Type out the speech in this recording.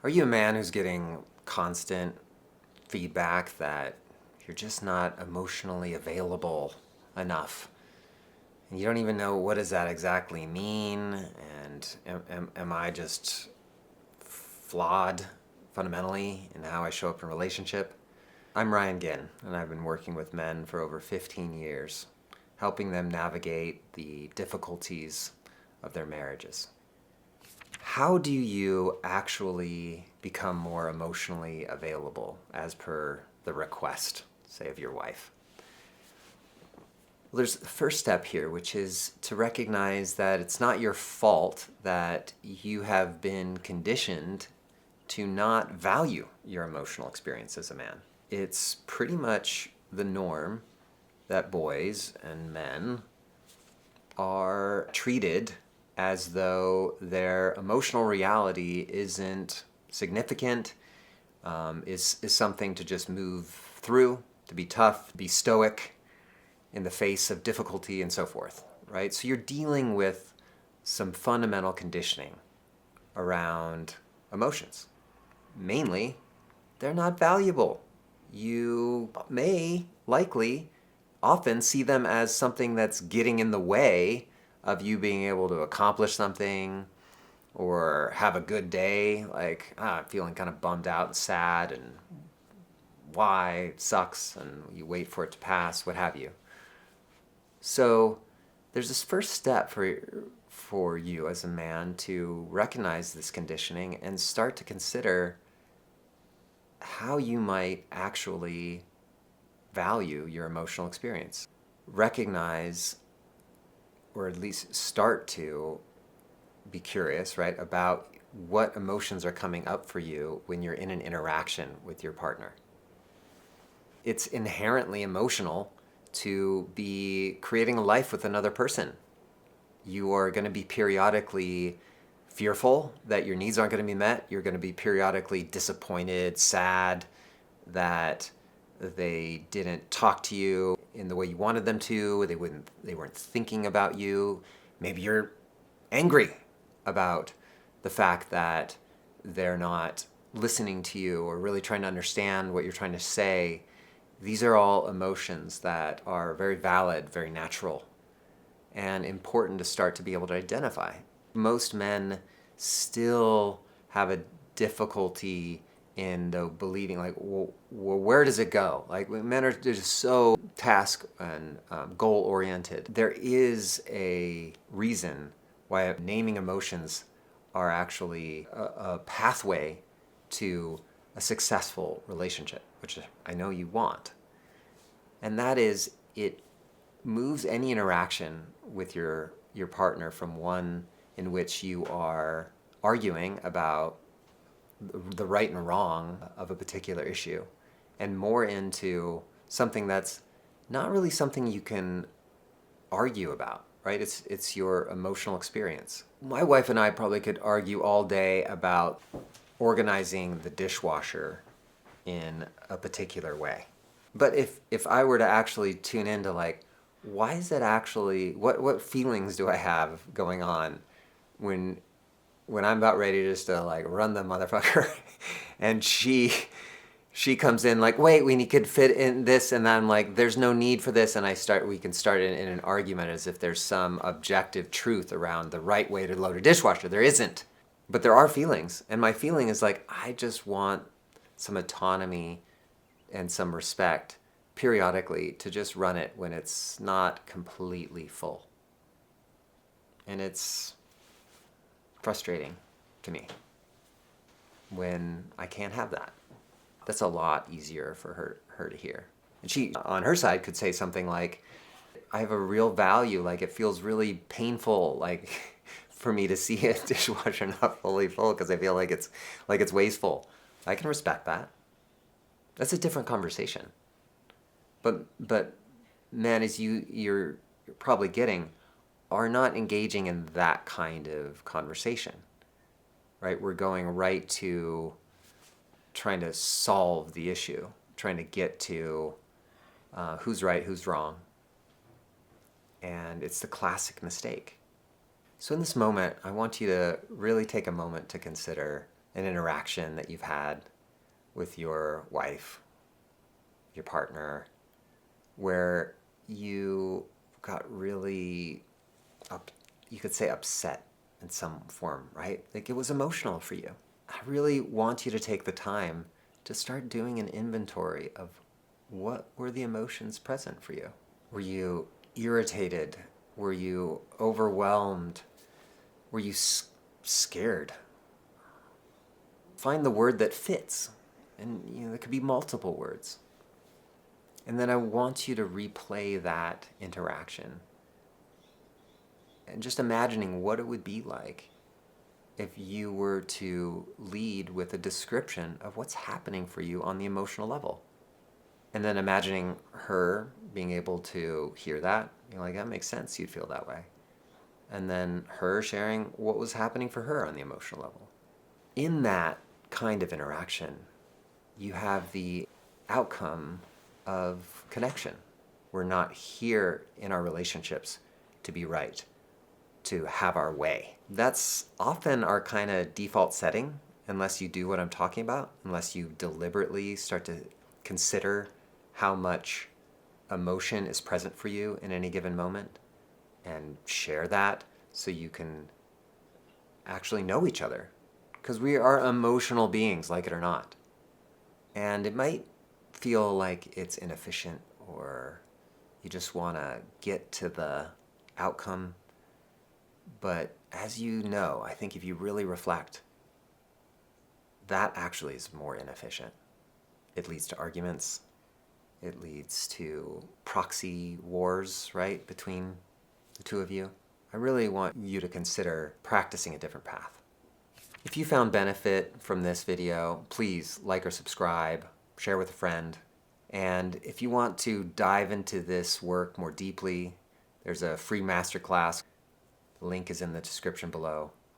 Are you a man who's getting constant feedback that you're just not emotionally available enough? And you don't even know what does that exactly mean, and am I just flawed fundamentally in how I show up in a relationship? I'm Ryan Ginn, and I've been working with men for over 15 years, helping them navigate the difficulties of their marriages. How do you actually become more emotionally available as per the request, say, of your wife? Well, there's the first step here, which is to recognize that it's not your fault that you have been conditioned to not value your emotional experience as a man. It's pretty much the norm that boys and men are treated as though their emotional reality isn't significant, is something to just move through, to be tough, be stoic in the face of difficulty and so forth, right? So you're dealing with some fundamental conditioning around emotions. Mainly, they're not valuable. You may likely often see them as something that's getting in the way of you being able to accomplish something or have a good day, like, I'm feeling kind of bummed out and sad and why it sucks, and you wait for it to pass, what have you. So there's this first step for you as a man to recognize this conditioning and start to consider how you might actually value your emotional experience. Recognize, or at least start to be curious, right, about what emotions are coming up for you when you're in an interaction with your partner. It's inherently emotional to be creating a life with another person. You are going to be periodically fearful that your needs aren't going to be met. You're going to be periodically disappointed, sad that they didn't talk to you in the way you wanted them to. They weren't thinking about you. Maybe you're angry about the fact that they're not listening to you or really trying to understand what you're trying to say. These are all emotions that are very valid, very natural, and important to start to be able to identify. Most men still have a difficulty in though believing, like, well, where does it go? Like, men are just so task and goal oriented. There is a reason why naming emotions are actually a pathway to a successful relationship, which I know you want. And that is, it moves any interaction with your partner from one in which you are arguing about the right and wrong of a particular issue, and more into something that's not really something you can argue about, right? It's your emotional experience. My wife and I probably could argue all day about organizing the dishwasher in a particular way. But if I were to actually tune into, like, why is that actually, what feelings do I have going on when I'm about ready just to, like, run the motherfucker and she comes in like, wait, we could fit in this, and then I'm like, there's no need for this, and we can start in an argument as if there's some objective truth around the right way to load a dishwasher. There isn't. But there are feelings, and my feeling is like, I just want some autonomy and some respect periodically to just run it when it's not completely full. And it's frustrating to me when I can't have that. That's a lot easier for her to hear. And she, on her side, could say something like, I have a real value, like, it feels really painful, like, for me to see a dishwasher not fully full because I feel like it's wasteful. I can respect that. That's a different conversation. But men, as you're probably getting, are not engaging in that kind of conversation, right? We're going right to trying to solve the issue, trying to get to who's right, who's wrong. And it's the classic mistake. So in this moment, I want you to really take a moment to consider an interaction that you've had with your wife, your partner, where you got really you could say upset in some form, right? Like it was emotional for you. I really want you to take the time to start doing an inventory of what were the emotions present for you. Were you irritated? Were you overwhelmed? Were you scared? Find the word that fits. And there could be multiple words. And then I want you to replay that interaction. And just imagining what it would be like if you were to lead with a description of what's happening for you on the emotional level. And then imagining her being able to hear that. You're like, that makes sense, you'd feel that way. And then her sharing what was happening for her on the emotional level. In that kind of interaction, you have the outcome of connection. We're not here in our relationships to be right, to have our way. That's often our kind of default setting, unless you do what I'm talking about, unless you deliberately start to consider how much emotion is present for you in any given moment and share that so you can actually know each other. Because we are emotional beings, like it or not. And it might feel like it's inefficient or you just want to get to the outcome. But as you know, I think if you really reflect, that actually is more inefficient. It leads to arguments. It leads to proxy wars, right, between the two of you. I really want you to consider practicing a different path. If you found benefit from this video, please like or subscribe, share with a friend. And if you want to dive into this work more deeply, there's a free masterclass. The link is in the description below.